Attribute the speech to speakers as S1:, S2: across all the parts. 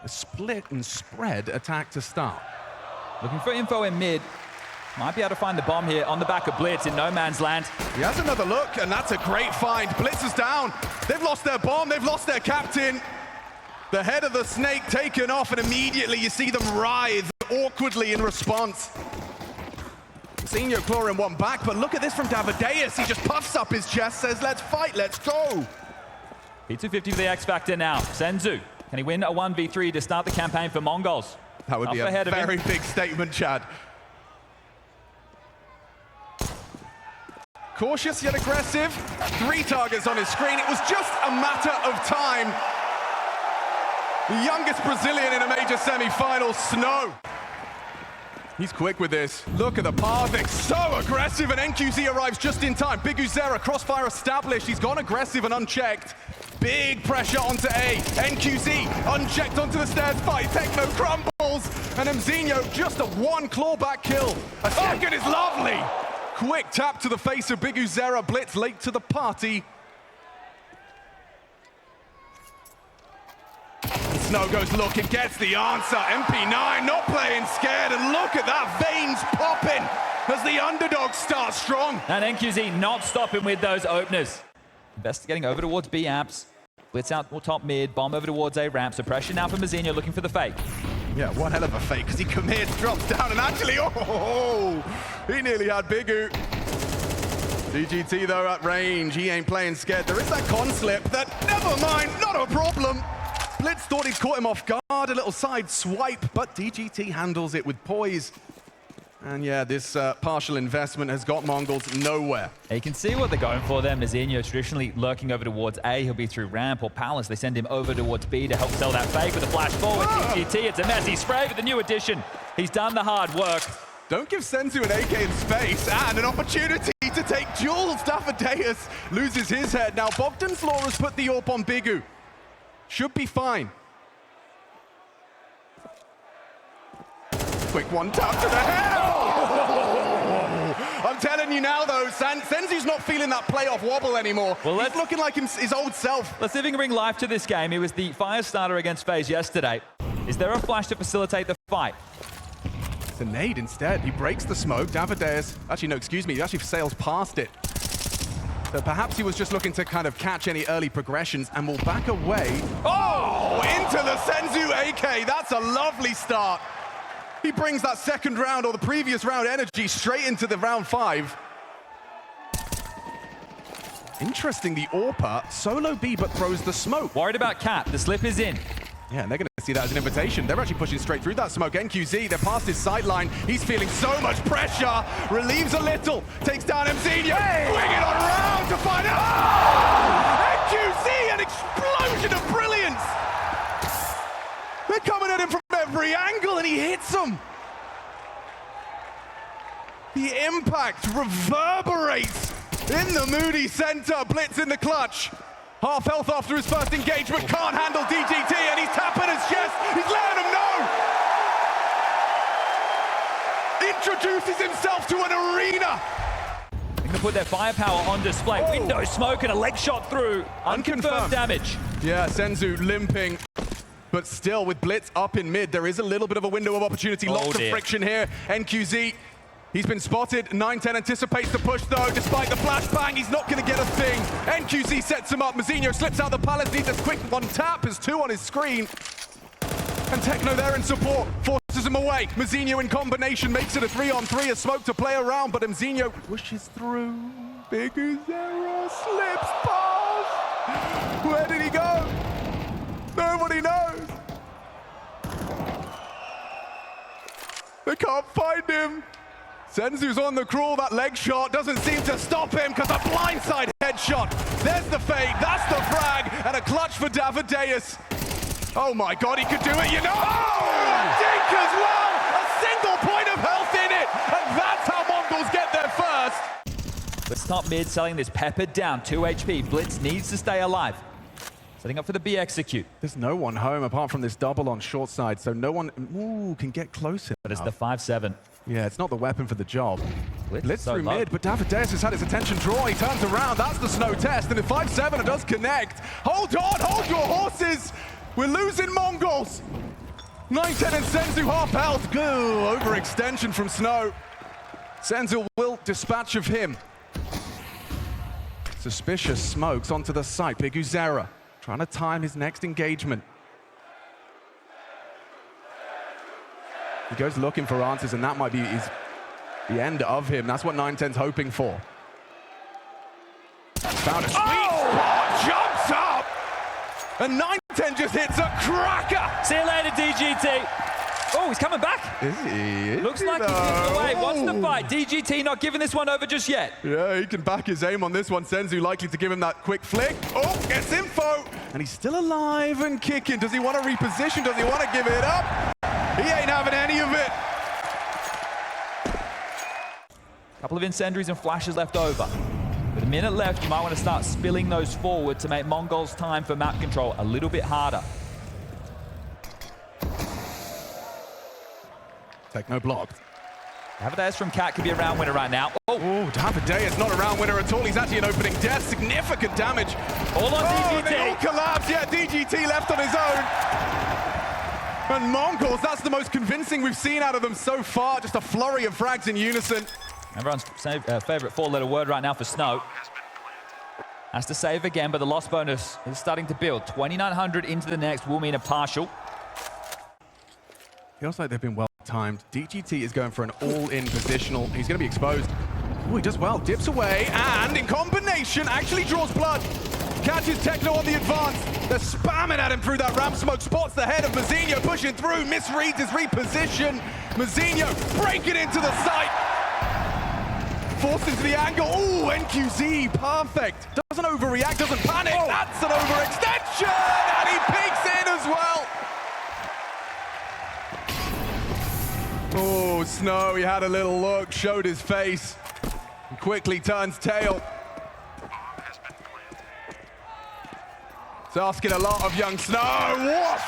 S1: a split and spread attack to start.
S2: Looking for info in mid. Might be able to find the bomb here on the back of Blitz in no man's land.
S1: He has another look, and that's a great find. Blitz is down. They've lost their bomb. They've lost their captain. The head of the snake taken off, and immediately you see them writhe awkwardly in response. Senior clawing one back, but look at this from Davideus. He just puffs up his chest, says, let's fight, let's go.
S2: P250 for the X Factor now. Senzu, can he win a 1v3 to start the campaign for Mongols?
S1: That would be a very big statement, Chad. Cautious yet aggressive. 3 targets on his screen. It was just a matter of time. The youngest Brazilian in a major semi-final, Snow. He's quick with this. Look at the path, it's so aggressive, and NQZ arrives just in time. Big Uzera, crossfire established. He's gone aggressive and unchecked. Big pressure onto A. NQZ unchecked onto the stairs fight. Techno crumbles, and Mzinho just a 1 clawback kill. A second is lovely. Quick tap to the face of Big Uzera. Blitz late to the party. Snow goes looking, gets the answer. MP9 not playing scared, and look at that, veins popping as the underdog starts strong.
S2: And NQZ not stopping with those openers. Investigating over towards B apps. Blitz out top mid, bomb over towards A ramp. So pressure now for Mzinho looking for the fake.
S1: Yeah, one hell of a fake, because he commits, drops down, and actually, he nearly had Bigu. DGT though at range, he ain't playing scared. There is that con slip that, never mind, not a problem. Blitz thought he'd caught him off guard, a little side swipe, but DGT handles it with poise. And yeah, this partial investment has got Mongols nowhere.
S2: You can see what they're going for there. Mzinho traditionally lurking over towards A. He'll be through ramp or palace. They send him over towards B to help sell that fake with a flash forward. DGT, it's a messy spray with the new addition. He's done the hard work.
S1: Don't give Senzu an AK in space and an opportunity to take Jules. Davideus loses his head. Now Bogdan's Law has put the AWP on Bigu. Should be fine. Quick one tap to the head. Oh! I'm telling you now, though, Senzu's not feeling that playoff wobble anymore. Well, he's looking like his old self.
S2: Let's see if he can bring life to this game. He was the fire starter against FaZe yesterday. Is there a flash to facilitate the fight?
S1: It's a nade instead. He breaks the smoke. Davideus, actually, no, excuse me. He actually sails past it. So perhaps he was just looking to kind of catch any early progressions and will back away. Oh, into the Senzu AK. That's a lovely start. He brings that second round or the previous round energy straight into the round 5. Interesting, the AWPer, solo B but throws the smoke.
S2: Worried about Cat, the slip is in.
S1: Yeah, and they're going to see that as an invitation. They're actually pushing straight through that smoke. NQZ, they're past his sideline. He's feeling so much pressure. Relieves a little. Takes down Mzinho. Hey! Bring it on around to find out. NQZ, an explosion of brilliance. They're coming at him from every angle, and he hits them. The impact reverberates in the Moody center. Blitz in the clutch. Half health after his first engagement, can't handle DGT, and he's tapping his chest. He's letting him know. Introduces himself to an arena.
S2: They're going to put their firepower on display. Oh. Window smoke and a leg shot through. Unconfirmed damage.
S1: Yeah, Senzu limping. But still, with Blitz up in mid, there is a little bit of a window of opportunity. Lots of friction here. NQZ. He's been spotted. 9-10 anticipates the push, though. Despite the flashbang, he's not going to get a thing. NQZ sets him up. Mzinho slips out the palace. Needs a quick one tap. Has 2 on his screen. And Techno there in support. Forces him away. Mzinho in combination makes it a 3-on-3. A smoke to play around, but Mzinho pushes through. Big Uzera slips past. Where did he go? Nobody knows. They can't find him. Senzu's on the crawl, that leg shot doesn't seem to stop him because a blindside headshot. There's the fade, that's the frag, and a clutch for Davideus. Oh my God, he could do it, you know. Oh, a dink as well, a single point of health in it, and that's how Mongols get there first.
S2: Let's top mid, selling this peppered down, 2 HP. Blitz needs to stay alive. Setting up for the B execute.
S1: There's no one home apart from this double on short side, so no one can get closer.
S2: But it's the 5-7.
S1: Yeah, it's not the weapon for the job. Blitz
S2: so
S1: through
S2: low.
S1: mid, but Davideus has had his attention draw. He turns around, that's the snow test, and the 5-7 does connect. Hold on, hold your horses. We're losing Mongols. 910 and Senzu half health. Good overextension from Snow. Senzu will dispatch of him. Suspicious smokes onto the site. Big Uzera trying to time his next engagement. He goes looking for answers, and that might be the end of him. That's what 910's hoping for. Found a sweet spot, jumps up! And 910 just hits a cracker!
S2: See you later, DGT. Oh, he's coming back.
S1: Is he?
S2: Looks like he's getting away. Wants the fight. DGT not giving this one over just yet.
S1: Yeah, he can back his aim on this one. Senzu likely to give him that quick flick. Oh, gets info! And he's still alive and kicking. Does he want to reposition? Does he want to give it up? He ain't having any of it.
S2: Couple of incendiaries and flashes left over. With a minute left, you might want to start spilling those forward to make Mongol's time for map control a little bit harder.
S1: Techno blocked.
S2: Davideus from Cat could be a round winner right now.
S1: Oh, Davideus not a round winner at all. He's actually an opening death. Significant damage.
S2: All on DGT.
S1: They all collapse. Yeah, DGT left on his own. And Mongolz, that's the most convincing we've seen out of them so far. Just a flurry of frags in unison.
S2: Everyone's favorite four-letter word right now for Snow. Has to save again, but the loss bonus is starting to build. 2,900 into the next will mean a partial.
S1: Feels like they've been well timed. DGT is going for an all-in positional. He's going to be exposed. Oh, he does well. Dips away, and in combination, actually draws blood. Catches Techno on the advance. They're spamming at him through that ramp smoke. Spots the head of Mazinho, pushing through. Misreads his reposition. Mazinho breaking into the site. Forced into the angle. Oh, NQZ, perfect. Doesn't overreact, doesn't panic. Oh. That's an overextension, and he peeks in as well. Oh, Snow, he had a little look, showed his face, and quickly turns tail. It's asking a lot of young Snow. Woof!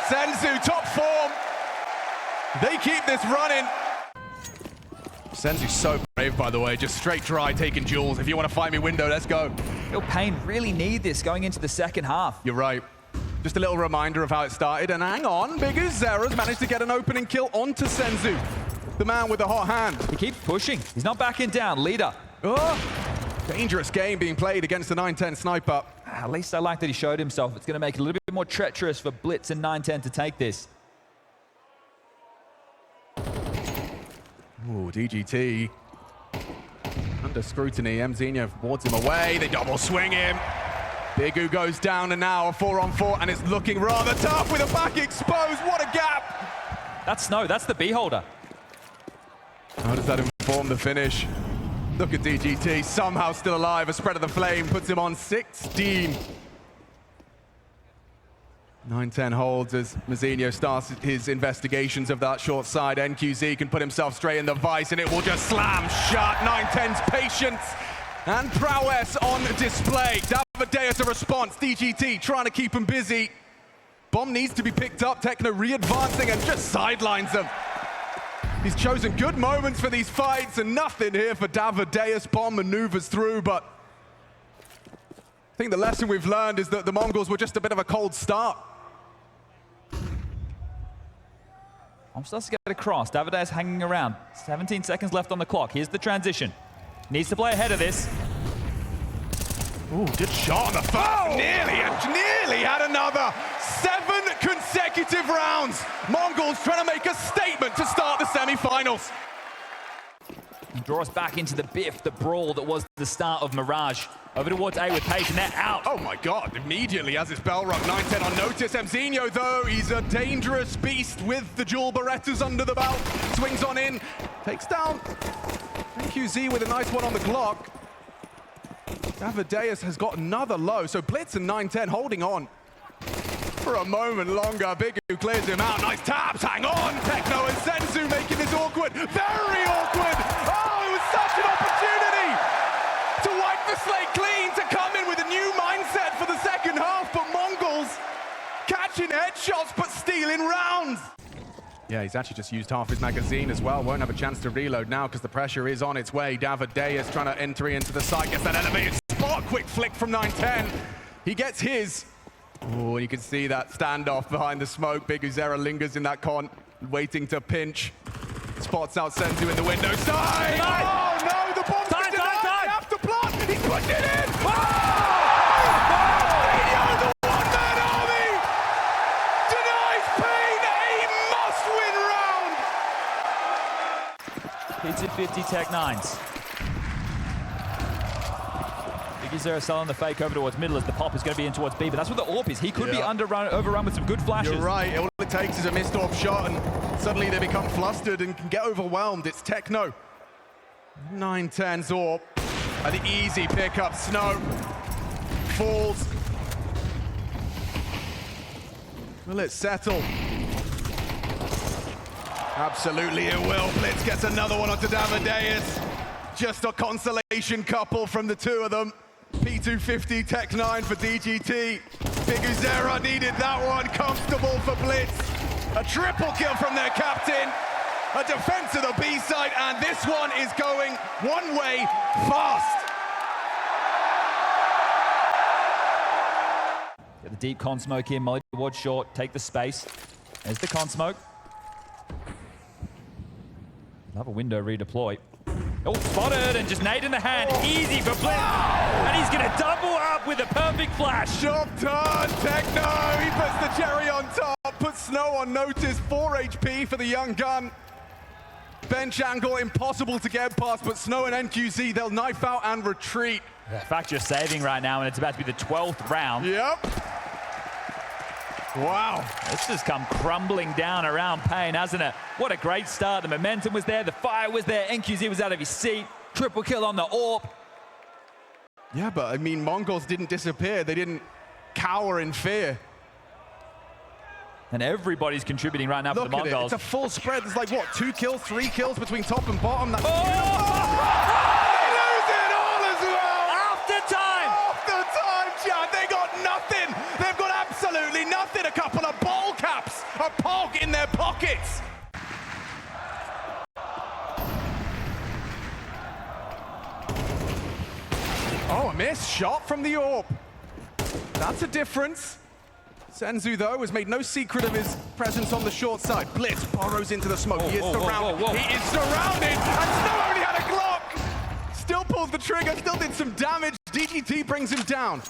S1: Senzu, top form. They keep this running. Senzu's so brave, by the way, just straight dry, taking duels. If you want to fight me window, let's go.
S2: paiN really need this going into the second half.
S1: You're right. Just a little reminder of how it started, and hang on, Big Uzera's managed to get an opening kill onto Senzu, the man with the hot hand.
S2: He keeps pushing. He's not backing down. Leader.
S1: Oh, dangerous game being played against the 910 sniper.
S2: At least I like that he showed himself. It's going to make it a little bit more treacherous for Blitz and 910 to take this.
S1: Ooh, DGT under scrutiny. Mzinho wards him away. They double swing him. Big U goes down, and now a 4-on-4, and it's looking rather tough with a back exposed. What a gap!
S2: That's Snow. That's the beholder.
S1: How does that inform the finish? Look at DGT, somehow still alive. A spread of the flame puts him on 16. 910 holds as Mazinho starts his investigations of that short side. NQZ can put himself straight in the vice, and it will just slam shut. 910's patience and prowess on display. Davideus a response. DGT trying to keep him busy. Bomb needs to be picked up. Techno re-advancing and just sidelines them. He's chosen good moments for these fights, and nothing here for Davideus. Bomb maneuvers through, but I think the lesson we've learned is that the Mongols were just a bit of a cold start.
S2: I'm supposed to get across. Davideus hanging around. 17 seconds left on the clock. Here's the transition. Needs to play ahead of this.
S1: Ooh, good shot on the first. Oh! Nearly had another. 7 consecutive rounds. Mongols trying to make a statement to start the semi-finals.
S2: Draw us back into the biff, the brawl that was the start of Mirage. Over towards A with paiN, and they're out.
S1: Oh my God, immediately as his bell rung. 910 on notice. Mzinho, though, he's a dangerous beast with the dual Berettas under the belt. Swings on in, takes down NQZ with a nice one on the clock. Davideus has got another low, so Blitz and 910 holding on for a moment longer. Big U clears him out. Nice taps, hang on. Techno and Senzu making this awkward. Very awkward. Oh, it was such an opportunity to wipe the slate clean, to come in with a new mindset for the second half, but Mongols catching headshots but stealing rounds. Yeah, he's actually just used half his magazine as well. Won't have a chance to reload now because the pressure is on its way. Davideus trying to enter into the site, gets that elevated spot. Quick flick from 910. He gets his. Oh, you can see that standoff behind the smoke. Big Uzera lingers in that con, waiting to pinch. Spots out Senzu in the window side. Oh no, the bomb's been denied. They have to plant. He's pushed it in. Oh! The one-man army denies paiN a must-win round.
S2: Hits it 50 Tech-9s. Uzera selling the fake over towards middle as the pop is going to be in towards B, but that's what the AWP is. He could be overrun with some good flashes.
S1: You're right. All it takes is a missed AWP shot, and suddenly they become flustered and can get overwhelmed. It's Techno. 9-10 AWP. And the easy pickup. Snow falls. Will it settle? Absolutely it will. Blitz gets another one onto Damadeus. Just a consolation couple from the two of them. P250 Tech-9 for DGT. Big Uzera needed that one. Comfortable for Blitz. A triple kill from their captain. A defense of the B side, and this one is going one way fast.
S2: Get the deep con smoke here. Molly towards short. Take the space. There's the con smoke. Love a window redeploy. Oh, spotted and just nade in the hand. Easy for Blitz. Wow. And he's going to double up with a perfect flash.
S1: Shot turn, Techno. He puts the cherry on top. Puts Snow on notice. 4 HP for the young gun. Bench angle impossible to get past, but Snow and NQZ, they'll knife out and retreat.
S2: The fact you're saving right now, and it's about to be the 12th round.
S1: Yep. Wow.
S2: It's just come crumbling down around paiN, hasn't it? What a great start. The momentum was there. The fire was there. NQZ was out of his seat. Triple kill on the AWP.
S1: Yeah, but I mean, Mongols didn't disappear. They didn't cower in fear.
S2: And everybody's contributing right now for the Mongols.
S1: It's a full spread. There's like, what, 2 kills, 3 kills between top and bottom? That's
S2: They
S1: lose it all as well!
S2: After time!
S1: After time, Chad. They got nothing. They've got absolutely nothing. A couple of ball caps, a pog in their pockets. Oh, a miss shot from the AWP. That's a difference. Senzu, though, has made no secret of his presence on the short side. Blitz burrows into the smoke. He is surrounded. He is surrounded, and Snow only had a Glock. Still pulls the trigger, still did some damage. DGT brings him down.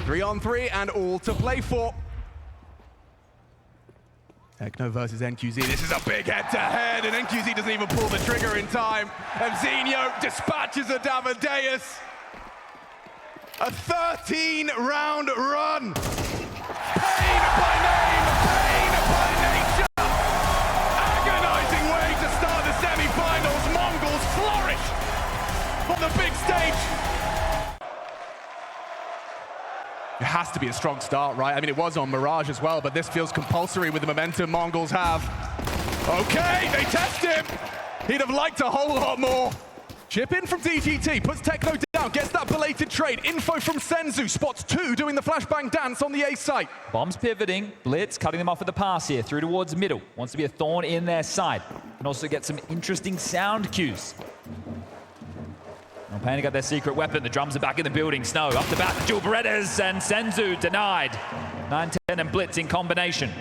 S1: 3-on-3 and all to play for. Techno versus NQZ. This is a big head-to-head, and NQZ doesn't even pull the trigger in time. Emzinho dispatches a Damadeus. A 13-round run. paiN by name, paiN by nature. Agonizing way to start the semi-finals. Mongols flourish on the big stage. It has to be a strong start, right? I mean, it was on Mirage as well, but this feels compulsory with the momentum Mongols have. Okay, they test him. He'd have liked a whole lot more. Chip in from DGT, puts Techno down, gets that belated trade. Info from Senzu, spots 2 doing the flashbang dance on the A site.
S2: Bombs pivoting, Blitz cutting them off with the pass here, through towards middle. Wants to be a thorn in their side. And also get some interesting sound cues. Well, paiN got their secret weapon. The drums are back in the building. Snow up to bat, dual Berettas, and Senzu denied. 9-10 and Blitz in combination.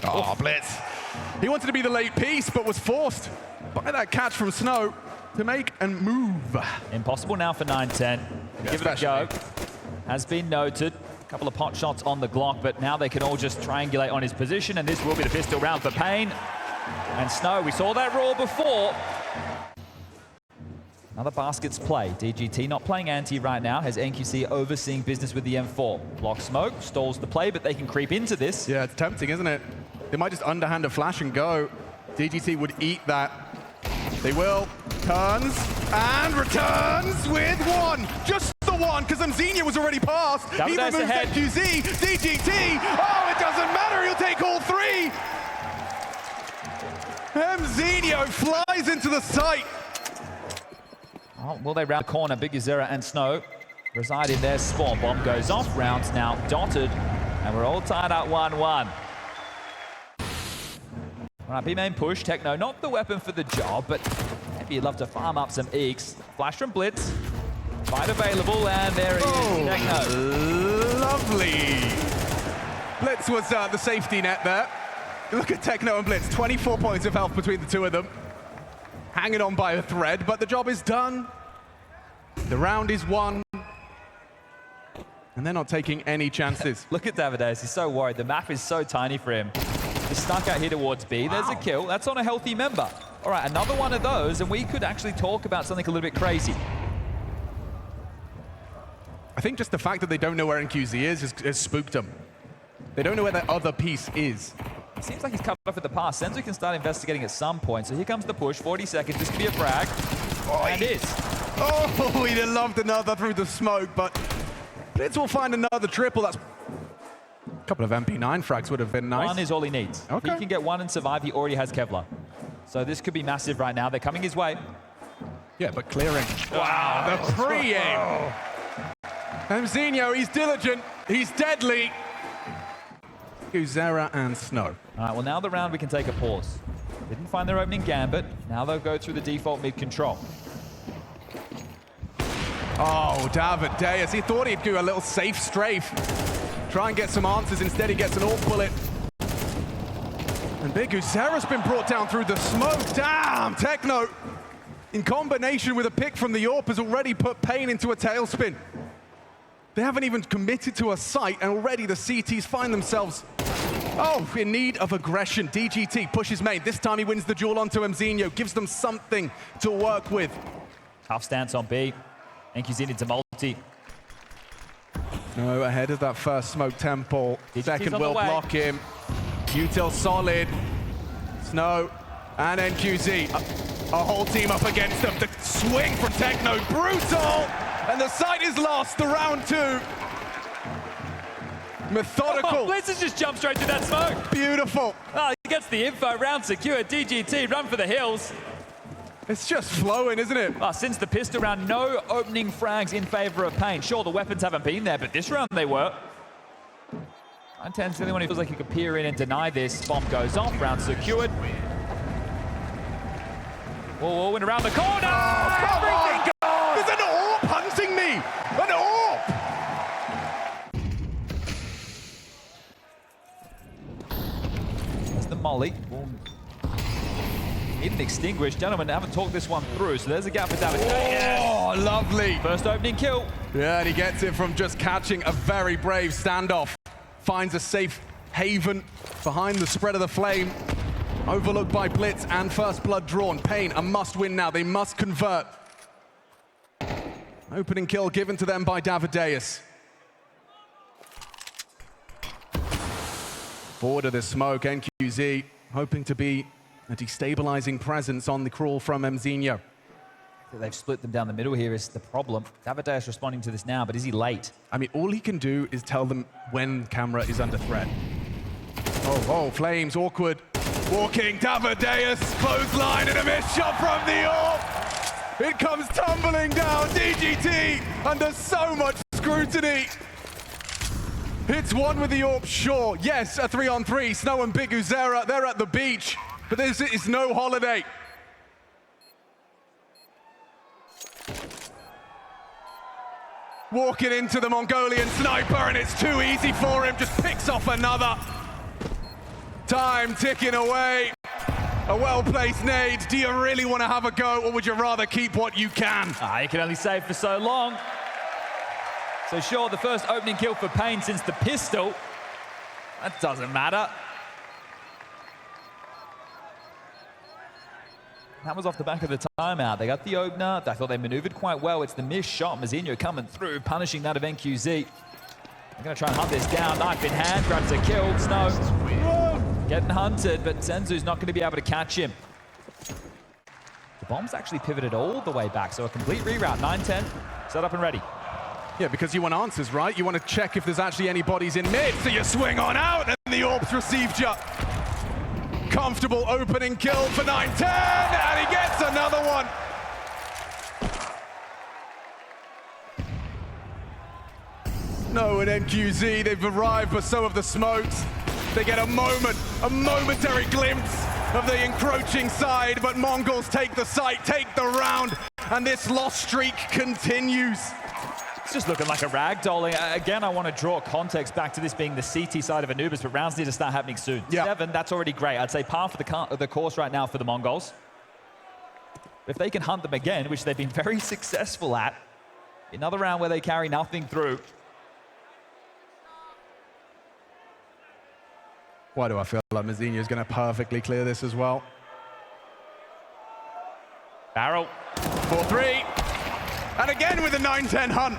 S1: Oh, Blitz. He wanted to be the late piece, but was forced by that catch from Snow to make and move.
S2: Impossible now for 9-10. Give it a go. Has been noted. A couple of pot shots on the Glock, but now they can all just triangulate on his position, and this will be the pistol round for paiN. And Snow, we saw that roar before. Another baskets play. DGT not playing anti right now, has NQC overseeing business with the M4. Block smoke, stalls the play, but they can creep into this.
S1: Yeah, it's tempting, isn't it? They might just underhand a flash and go. DGT would eat that. They will. Turns and returns with 1. Just the 1, because Emzinho was already passed. He removes NQZ. DGT. Oh, it doesn't matter. He'll take all 3. Emzinho flies into the site.
S2: Oh, will they round the corner? Big Uzera and Snow reside in their spawn. Bomb goes off. Rounds now dotted. And we're all tied at 1-1. All right, B-main push. Techno, not the weapon for the job, but maybe you'd love to farm up some eeks. Flash from Blitz. Fight available, and there he is. Techno.
S1: Lovely. Blitz was the safety net there. Look at Techno and Blitz, 24 points of health between the two of them. Hanging on by a thread, but the job is done. The round is won. And they're not taking any chances.
S2: Look at Davideus, he's so worried. The map is so tiny for him. He's stuck out here towards B. Wow. There's a kill. That's on a healthy member. All right, another one of those, and we could actually talk about something a little bit crazy.
S1: I think just the fact that they don't know where NQZ is has spooked them. They don't know where that other piece is.
S2: It seems like he's cut off at the pass. Senzu can start investigating at some point. So here comes the push, 40 seconds. This could be a frag. Oh, and it is.
S1: Oh, he'd have loved another through the smoke, but Blitz will find another triple. That's a couple of MP9 frags would have been nice.
S2: One is all he needs.
S1: Okay.
S2: If he can get one and survive, he already has Kevlar. So this could be massive right now. They're coming his way.
S1: Yeah, but clearing. Wow, the pre-aim. Mzinho, he's diligent, he's deadly. Uzera and Snow.
S2: All right, well, now the round we can take a pause. Didn't find their opening gambit. Now they'll go through the default mid-control.
S1: Oh, Davideus, he thought he'd do a little safe strafe. Try and get some answers. Instead, he gets an AWP bullet. And Big Uzera's been brought down through the smoke. Damn, Techno, in combination with a pick from the AWP, has already put paiN into a tailspin. They haven't even committed to a site, and already the CTs find themselves, in need of aggression. DGT pushes main. This time he wins the duel onto Mzinho, gives them something to work with.
S2: Tough stance on B. NQZ needs a multi.
S1: No, ahead of that first smoke temple.
S2: DGT's
S1: Second
S2: will
S1: block him. Util solid. Snow and NQZ. A whole team up against them. The swing from Techno, brutal! And the site is lost, the round two. Methodical.
S2: Oh, Blitz has just jumped straight to that smoke.
S1: Beautiful.
S2: Oh, he gets the info, round secure. DGT, run for the hills.
S1: It's just flowing, isn't it?
S2: Oh, since the pistol round, no opening frags in favor of paiN. Sure, the weapons haven't been there, but this round they were. 910's the only one who feels like he could peer in and deny this. Bomb goes off, round secured. Whoa, and around the corner!
S1: Oh, come on! There's an AWP hunting me! An AWP!
S2: That's the molly. Didn't extinguish. Gentlemen, haven't talked this one through, so there's a gap for Davideus.
S1: Oh, lovely.
S2: First opening kill.
S1: Yeah, and he gets it from just catching a very brave standoff. Finds a safe haven behind the spread of the flame. Overlooked by Blitz and first blood drawn. paiN, a must-win now. They must convert. Opening kill given to them by Davideus. Forward of the smoke, NQZ hoping to be a destabilizing presence on the crawl from Mzinho.
S2: They've split them down the middle here is the problem. Davideus responding to this now, but is he late?
S1: I mean, all he can do is tell them when camera is under threat. Oh, flames, awkward. Walking, Davideus, clothesline and a missed shot from the AWP. It comes tumbling down, DGT under so much scrutiny. Hits one with the AWP, sure. Yes, a 3-on-3, Snow and Big Uzera, they're at the beach, but this is no holiday. Walking into the Mongolian sniper, and it's too easy for him, just picks off another. Time ticking away. A well-placed nade. Do you really want to have a go, or would you rather keep what you can?
S2: You can only save for so long. So sure, the first opening kill for paiN since the pistol. That doesn't matter. That was off the back of the timeout. They got the opener. I thought they maneuvered quite well. It's the missed shot. Mzinho coming through, punishing that of NQZ. They're going to try and hunt this down. Knife in hand, grabs a kill. Snow getting hunted, but Senzu's not going to be able to catch him. The bomb's actually pivoted all the way back, so a complete reroute. 9-10, set up and ready.
S1: Yeah, because you want answers, right? You want to check if there's actually any bodies in mid, so you swing on out, and the AWP's received you. Comfortable opening kill for 910, and he gets another one. No, and NQZ, they've arrived, but so have the smokes. They get a momentary glimpse of the encroaching side, but Mongols take the site, take the round, and this loss streak continues.
S2: It's just looking like a ragdolling. Again, I want to draw context back to this being the CT side of Anubis, but rounds need to start happening soon.
S1: Yeah.
S2: 7, that's already great. I'd say par for the course right now for the Mongols. If they can hunt them again, which they've been very successful at, another round where they carry nothing through.
S1: Why do I feel like Mazinho is going to perfectly clear this as well?
S2: Barrel.
S1: 4-3. And again with a 9-10 hunt.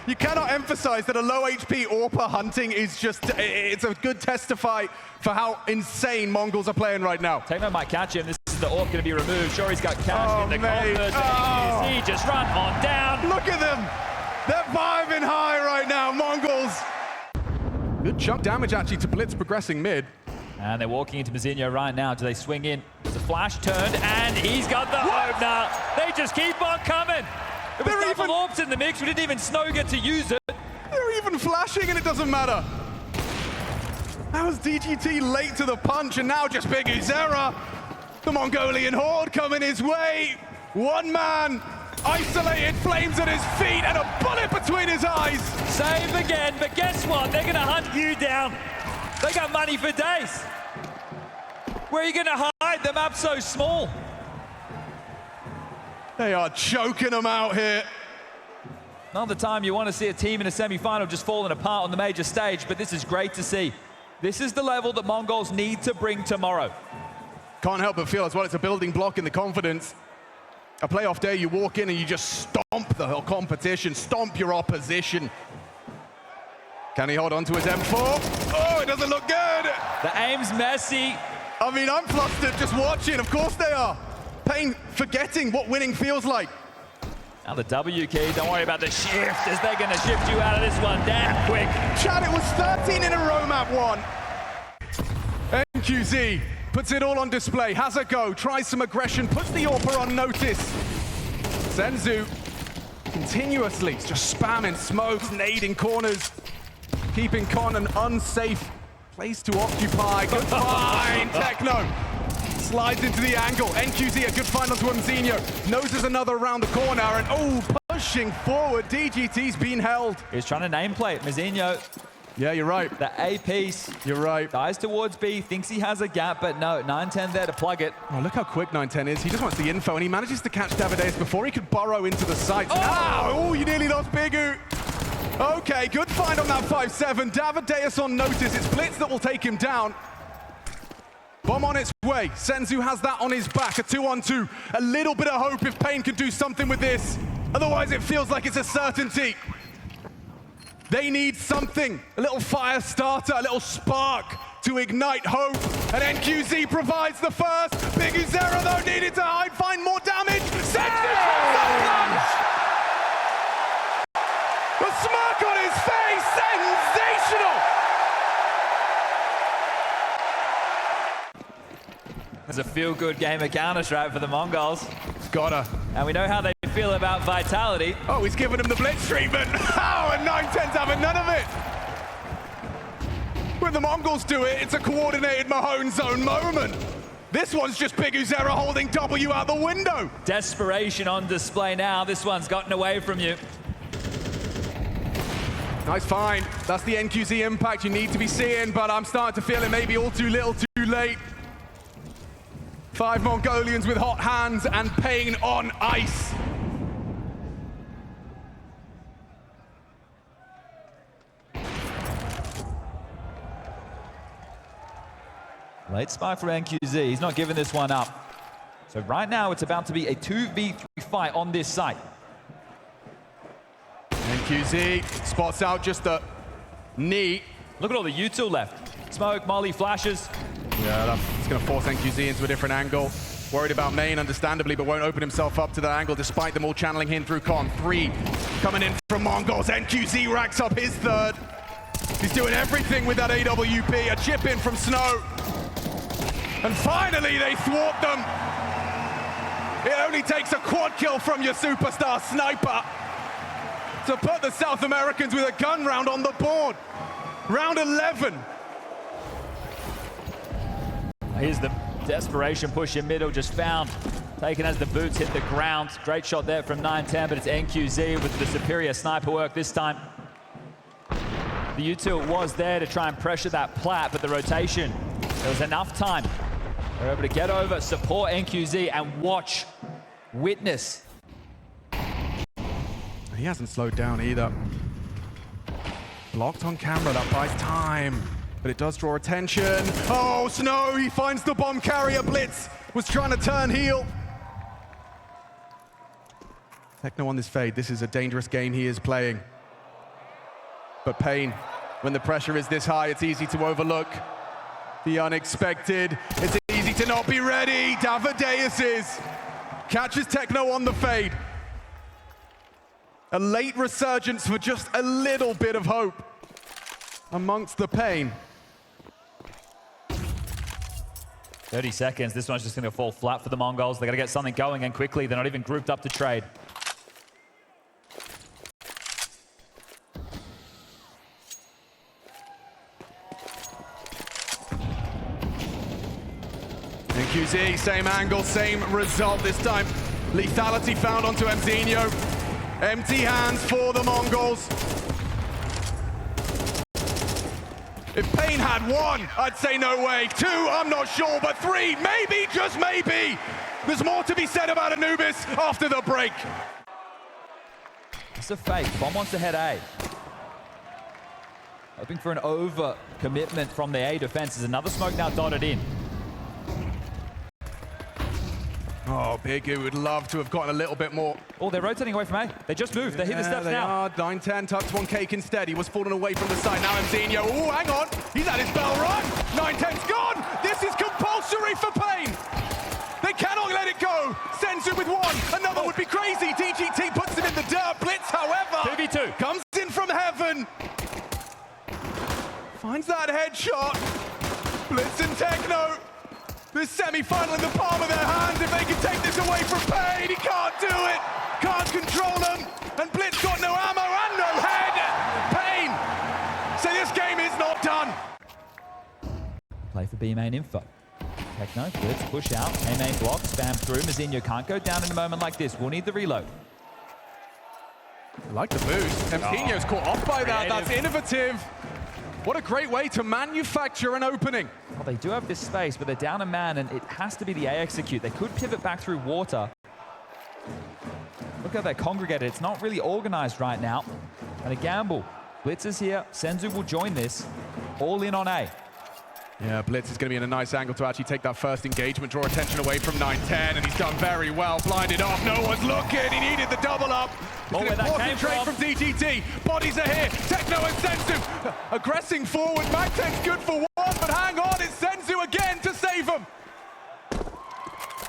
S1: You cannot emphasize that a low HP AWPer hunting is just, it's a good testify for how insane Mongols are playing right now.
S2: TheMongolz might catch him. This is the AWP going to be removed. Sure, he's got cash in the converse. He just run on down.
S1: Look at them. They're vibing high right now, Mongols. Good chunk damage actually to Blitz progressing mid.
S2: And they're walking into Mazinho right now. Do they swing in? There's a flash turned, and he's got the opener. They just keep on coming. There was double AWPs in the mix. We didn't even Snow get to use it.
S1: They're even flashing, and it doesn't matter. That was DGT late to the punch, and now just Big Uzera. The Mongolian horde coming his way. One man, isolated, flames at his feet, and a bullet between his eyes.
S2: Save again, but guess what? They're going to hunt you down. They got money for days. Where are you going to hide? The map's so small.
S1: They are choking them out here.
S2: Not the time you want to see a team in a semi-final just falling apart on the major stage, but this is great to see. This is the level that Mongols need to bring tomorrow.
S1: Can't help but feel as well it's a building block in the confidence. A playoff day, you walk in and you just stomp the whole competition, stomp your opposition. Can he hold on to his M4? Oh, it doesn't look good.
S2: The aim's messy.
S1: I mean, I'm flustered just watching. Of course they are. paiN forgetting what winning feels like.
S2: Now the W key, don't worry about the shift, as they're going to shift you out of this one damn quick.
S1: Chad, it was 13 in a row, map 1. NQZ puts it all on display, has a go, tries some aggression, puts the AWPer on notice. Senzu continuously just spamming smokes, nading corners, keeping Con an unsafe place to occupy. Good find, Techno. Slides into the angle. NQZ, a good find onto Mazinho. Noses another around the corner, and pushing forward. DGT's been held.
S2: He's trying to nameplate Mazinho.
S1: Yeah, you're right.
S2: The A piece.
S1: You're right.
S2: Dies towards B, thinks he has a gap, but no, 9-10 there to plug it.
S1: Oh, look how quick 9-10 is. He just wants the info, and he manages to catch Davideus before he could burrow into the site. Oh, you nearly lost Bigu. Okay, good find on that 5-7. Davideus on notice. It's Blitz that will take him down. Bomb on its way. Senzu has that on his back. A 2-on-2. A little bit of hope if paiN can do something with this. Otherwise, it feels like it's a certainty. They need something. A little fire starter, a little spark to ignite hope. And NQZ provides the first. Big Uzera, though, needed to hide, find more damage. Senzu drops the plunge. A smirk on his face. Sensational.
S2: It's a feel-good game of Counter-Strike for the Mongols.
S1: Gotta.
S2: And we know how they feel about Vitality.
S1: Oh, he's giving him the Blitz treatment. Oh, and 9-10's having none of it. When the Mongols do it, it's a coordinated Mahone zone moment. This one's just Big Uzera holding W out the window.
S2: Desperation on display now. This one's gotten away from you.
S1: Nice find. That's the NQZ impact you need to be seeing, but I'm starting to feel it may be all too little too late. 5 Mongolians with hot hands and paiN on ice.
S2: Late spike from NQZ. He's not giving this one up. So right now, it's about to be a 2v3 fight on this site.
S1: NQZ spots out just the knee.
S2: Look at all the util left. Smoke, molly, flashes.
S1: Yeah, it's going to force NQZ into a different angle. Worried about main, understandably, but won't open himself up to that angle despite them all channeling him through Con. 3 coming in from Mongols. NQZ racks up his third. He's doing everything with that AWP. A chip in from Snow. And finally, they thwart them. It only takes a quad kill from your superstar sniper to put the South Americans with a gun round on the board. Round 11.
S2: Here's the desperation push in middle, just found Taken as the boots hit the ground. Great shot there from 910, but it's NQZ with the superior sniper work this time. The util was there to try and pressure that plat, but the rotation, there was enough time. They're able to get over, support NQZ, and watch, witness.
S1: He hasn't slowed down either. Blocked on camera, that buys time, but it does draw attention. Oh, Snow, he finds the bomb carrier. Blitz was trying to turn heel. Techno on this fade. This is a dangerous game he is playing. But paiN, when the pressure is this high, it's easy to overlook the unexpected. It's easy to not be ready. Davideus is. Catches Techno on the fade. A late resurgence for just a little bit of hope amongst the paiN.
S2: 30 seconds. This one's just going to fall flat for the Mongols. They got to get something going and quickly. They're not even grouped up to trade.
S1: NQZ, same angle, same result this time. Lethality found onto Mzinho. Empty hands for the Mongols. If paiN had one, I'd say no way. Two, I'm not sure, but three, maybe, just maybe. There's more to be said about Anubis after the break.
S2: It's a fake. Bomb wants to head A. Hoping for an over commitment from the A defense. There's another smoke now dotted in.
S1: Oh, Bigu would love to have gotten a little bit more.
S2: Oh, they're rotating away from A. They just moved. They hit the steps now.
S1: 910 tucks one cake instead. He was falling away from the side. Now Mzinho. Oh, hang on. He's at his bell run. 910's gone. This is compulsory for paiN. They cannot let it go. Senzu with one. Another would be crazy. DGT puts him in the dirt. Blitz, however,
S2: 2v2.
S1: comes in from heaven. Finds that headshot. Blitz and Techno. This semi-final in the palm of their hands. If they can take this away from paiN, he can't do it. Can't control them. And Blitz got no ammo and no head. paiN. So this game is not done.
S2: Play for B main info. Techno, Blitz, push out. A main block, spam through. Mzinho can't go down in a moment like this. We'll need the reload.
S1: I like the boost. Mzinho's caught off by that. That's innovative. What a great way to manufacture an opening.
S2: Well, they do have this space, but they're down a man, and it has to be the A execute. They could pivot back through water. Look how they're congregated. It's not really organized right now. And a gamble. Blitz is here. Senzu will join this. All in on A.
S1: Yeah, Blitz is going to be in a nice angle to actually take that first engagement, draw attention away from 910, and he's done very well. Blinded off, no one's looking. He needed the double up. It's an important trade from DGT. Bodies are here. Techno and Senzu aggressing forward. Magtech's good for one, but hang on, it's Senzu again to save him.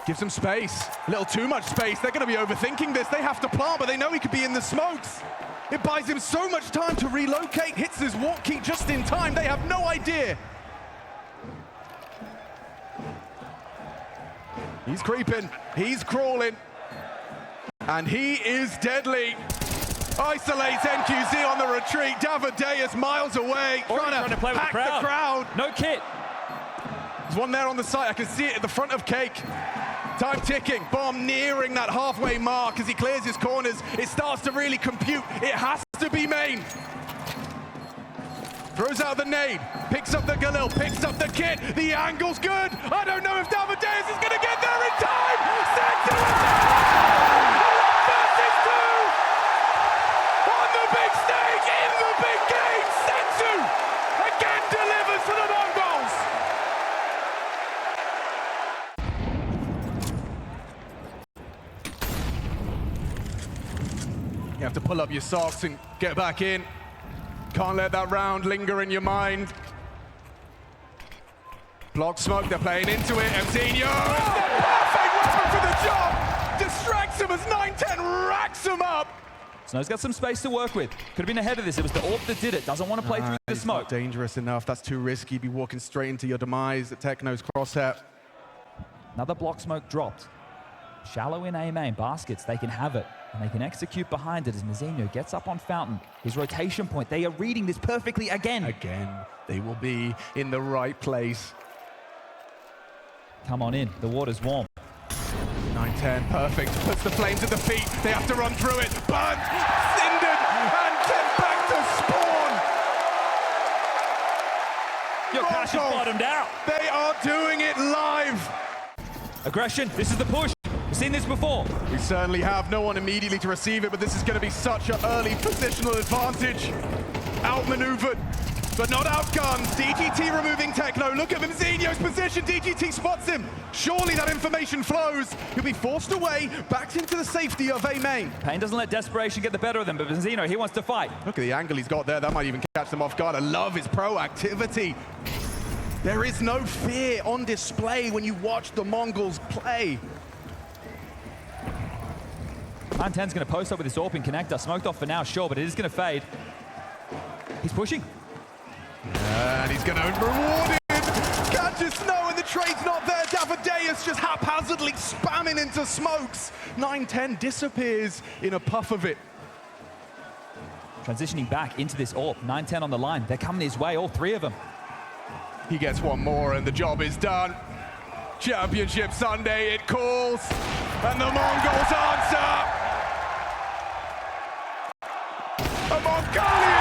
S1: Gives him space. A little too much space. They're going to be overthinking this. They have to plant, but they know he could be in the smokes. It buys him so much time to relocate. Hits his walk key just in time. They have no idea. He's creeping, he's crawling, and he is deadly. Isolates NQZ on the retreat. Davideus miles away, trying to play with the crowd.
S2: No kit.
S1: There's one there on the side. I can see it at the front of Cake. Time ticking. Bomb nearing that halfway mark as he clears his corners. It starts to really compute. It has to be main. Throws out the nade, picks up the Galil, picks up the kit. The angle's good. I don't know if Davideus is going to get there in time. Senzu is there! Versus two! On the big stage, in the big game, Senzu again delivers for the Mongols. You have to pull up your socks and get back in. Can't let that round linger in your mind. Block smoke, they're playing into it. Mzinho, perfect weapon for the job. Distracts him as 910 racks him up.
S2: Snow's got some space to work with. Could have been ahead of this. It was the AWP that did it. Doesn't want to play through the smoke.
S1: Not dangerous enough. That's too risky. Be walking straight into your demise at Techno's crosshair.
S2: Another block smoke dropped. Shallow in A main. Baskets, they can have it. And they can execute behind it as Mzinho gets up on Fountain. His rotation point, they are reading this perfectly again.
S1: Again, they will be in the right place.
S2: Come on in, the water's warm.
S1: 9-10, perfect. Puts the flames at the feet. They have to run through it. Burnt, cindered, and sent back to spawn.
S2: Your Clash is bottomed out.
S1: They are doing it live.
S2: Aggression, this is the push. We've seen this before.
S1: We certainly have no one immediately to receive it, but this is going to be such an early positional advantage. Outmaneuvered, but not outgunned. DGT removing Techno. Look at Benzino's position. DGT spots him. Surely that information flows. He'll be forced away, back into the safety of A main.
S2: paiN doesn't let desperation get the better of them, but Benzino, he wants to fight.
S1: Look at the angle he's got there. That might even catch them off guard. I love his proactivity. There is no fear on display when you watch the Mongols play.
S2: 9-10's going to post up with this AWP connector. Smoked off for now, sure, but it is going to fade. He's pushing.
S1: And he's going to reward it. Catches Snow, and the trade's not there. Davideus just haphazardly spamming into smokes. 9-10 disappears in a puff of it.
S2: Transitioning back into this AWP. 9-10 on the line. They're coming his way, all three of them.
S1: He gets one more, and the job is done. Championship Sunday, it calls. And the Mongols answer. A Mongolian